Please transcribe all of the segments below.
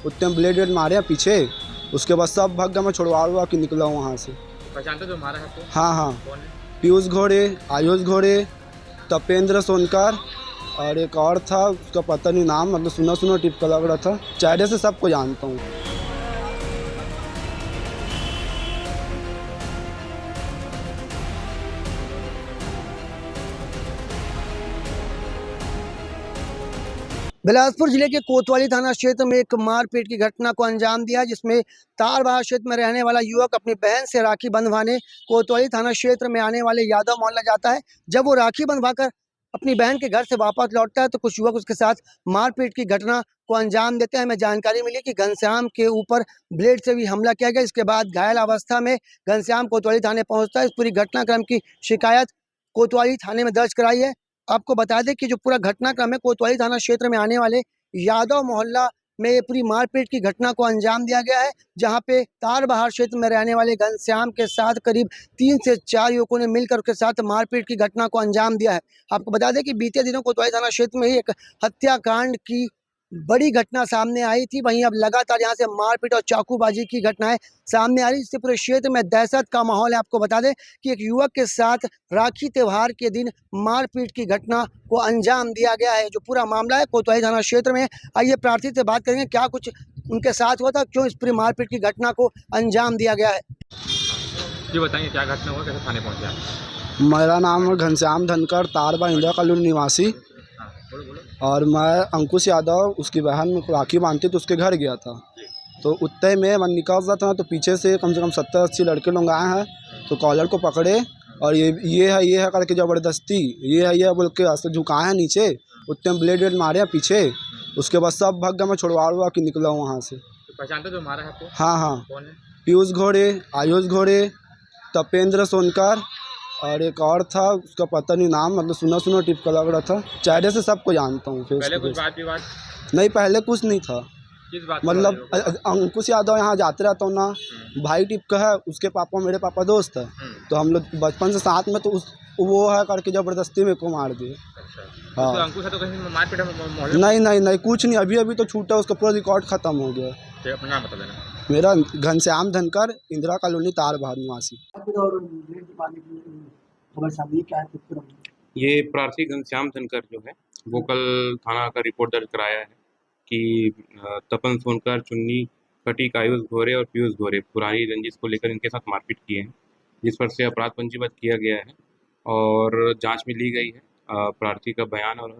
उतने ब्लेड वेड मारे हैं पीछे। उसके बाद सब भाग गया, मैं छुड़वा के निकला हूँ वहाँ से। पहचानते जो मारा है आपको? हाँ हाँ, कौन है? पीयूष घोड़े, आयुष घोड़े, तपेंद्र सोनकर और एक और था, उसका पता नहीं नाम, मतलब सुना सुना टिप का लग रहा था। चेहरे से सबको जानता हूँ। बिलासपुर जिले के कोतवाली थाना क्षेत्र में एक मारपीट की घटना को अंजाम दिया, जिसमें तारबहार क्षेत्र में रहने वाला युवक अपनी बहन से राखी बंधवाने कोतवाली थाना क्षेत्र में आने वाले यादव मोहल्ला जाता है। जब वो राखी बंधवाकर अपनी बहन के घर से वापस लौटता है तो कुछ युवक उसके साथ मारपीट की घटना को अंजाम देते हैं। हमें जानकारी मिली कि घनश्याम के ऊपर ब्लेड से भी हमला किया गया। इसके बाद घायल अवस्था में घनश्याम कोतवाली थाने पहुंचता है। इस पूरी घटनाक्रम की शिकायत कोतवाली थाने में दर्ज कराई है। आपको बता दें कि जो पूरा घटनाक्रम है, कोतवाली थाना क्षेत्र में आने वाले यादव मोहल्ला में ये पूरी मारपीट की घटना को अंजाम दिया गया है, जहां पे तारबहार क्षेत्र में रहने वाले घनश्याम के साथ करीब 3 से 4 युवकों ने मिलकर उसके साथ मारपीट की घटना को अंजाम दिया है। आपको बता दें कि बीते दिनों कोतवाली थाना क्षेत्र में ही एक हत्याकांड की बड़ी घटना सामने आई थी। वहीं अब लगातार यहाँ से मारपीट और चाकूबाजी की घटनाएं सामने आ रही, इससे पूरे क्षेत्र में दहशत का माहौल है। आपको बता दें कि एक युवक के साथ राखी त्योहार के दिन मारपीट की घटना को अंजाम दिया गया है। जो पूरा मामला है कोतवाली थाना क्षेत्र में। आइए प्रार्थी से बात करेंगे, क्या कुछ उनके साथ हुआ था, क्यों इस पूरी मारपीट की घटना को अंजाम दिया गया है। जी बताइए क्या घटना हुआ, कैसे थाने पहुंचे आप? मेरा नाम है घनश्याम धनकर, तारबा इंदिरा कॉलोनी निवासी। हाँ बोलो बोलो। और मैं अंकुश यादव, उसकी बहन में राखी बांधती तो उसके घर गया था। तो उतने में मैं निकल रहा था तो पीछे से कम से कम 70-80 लड़के लोग आए हैं। तो कॉलर को पकड़े और ये है करके ज़बरदस्ती ये है बोल के ऐसे झुकाए हैं नीचे। उतने ब्लेड वेड मारे हैं पीछे। उसके बाद सब भाग गया, मैं छुड़वा के निकला हूँ वहाँ से। तो पहचानते जो मारा है आपको? हाँ हाँ, कौन है? पीयूष घोड़े, आयुष घोड़े, तपेंद्र सोनकर और एक और था, उसका पता नहीं नाम, मतलब सुना सुना टिप का लग रहा था। चेहरे से सबको जानता हूँ। पहले कुछ बात विवाद? नहीं, पहले कुछ नहीं था। किस बात मतलब अंकुश यादव यहाँ जाते रहता हूँ ना, भाई टिप का है, उसके पापा मेरे पापा दोस्त है। तो हम लोग बचपन से साथ में, तो वो है करके ज़बरदस्ती मेरे को मार दिए। अच्छा। हाँ। तो अंकुश है तो कहीं मारपीट मोहल्ले? नहीं कुछ नहीं, अभी तो छूटा, उसका पूरा रिकॉर्ड खत्म हो गया। तो अपना नाम बता देना। मेरा घनश्याम धनकर, इंदिरा कॉलोनी तारबहार निवासी। ये प्रार्थी घनश्याम धनकर जो है वो कल थाना का रिपोर्ट दर्ज कराया है कि तपन सोनकर, चुन्नी फटीक, आयुष घोरे और पीयूष घोरे पुरानी रंजिश को लेकर इनके साथ मारपीट किए हैं, जिस पर से अपराध पंजीबद्ध किया गया है और जांच में ली गई है। प्रार्थी का बयान और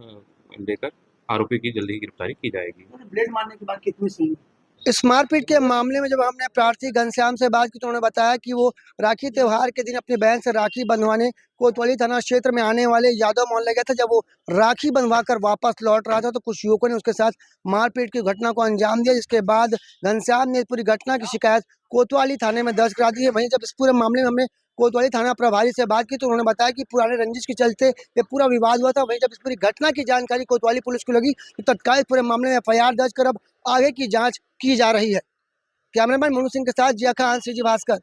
लेकर आरोपी की जल्दी ही गिरफ्तारी की जाएगी। ब्लेड मारने के बाद कितनी सही। इस मारपीट के मामले में जब हमने प्रार्थी घनश्याम से बात की तो उन्होंने बताया कि वो राखी त्योहार के दिन अपनी बहन से राखी बंधवाने कोतवाली थाना क्षेत्र में आने वाले यादव मोहल्ले गया था। जब वो राखी बंधवाकर वापस लौट रहा था तो कुछ युवकों ने उसके साथ मारपीट की घटना को अंजाम दिया, जिसके बाद घनश्याम ने इस पूरी घटना की शिकायत कोतवाली थाने में दर्ज करा दी है। वहीं जब इस पूरे मामले में हमने कोतवाली थाना प्रभारी से बात की तो उन्होंने बताया कि पुराने रंजिश के चलते ये पूरा विवाद हुआ था। वहीं जब इस पूरी घटना की जानकारी कोतवाली पुलिस को लगी तो तत्काल पूरे मामले में FIR दर्ज कर अब आगे की जांच की जा रही है। कैमरामैन मनु सिंह के साथ जिया खान, CG भास्कर।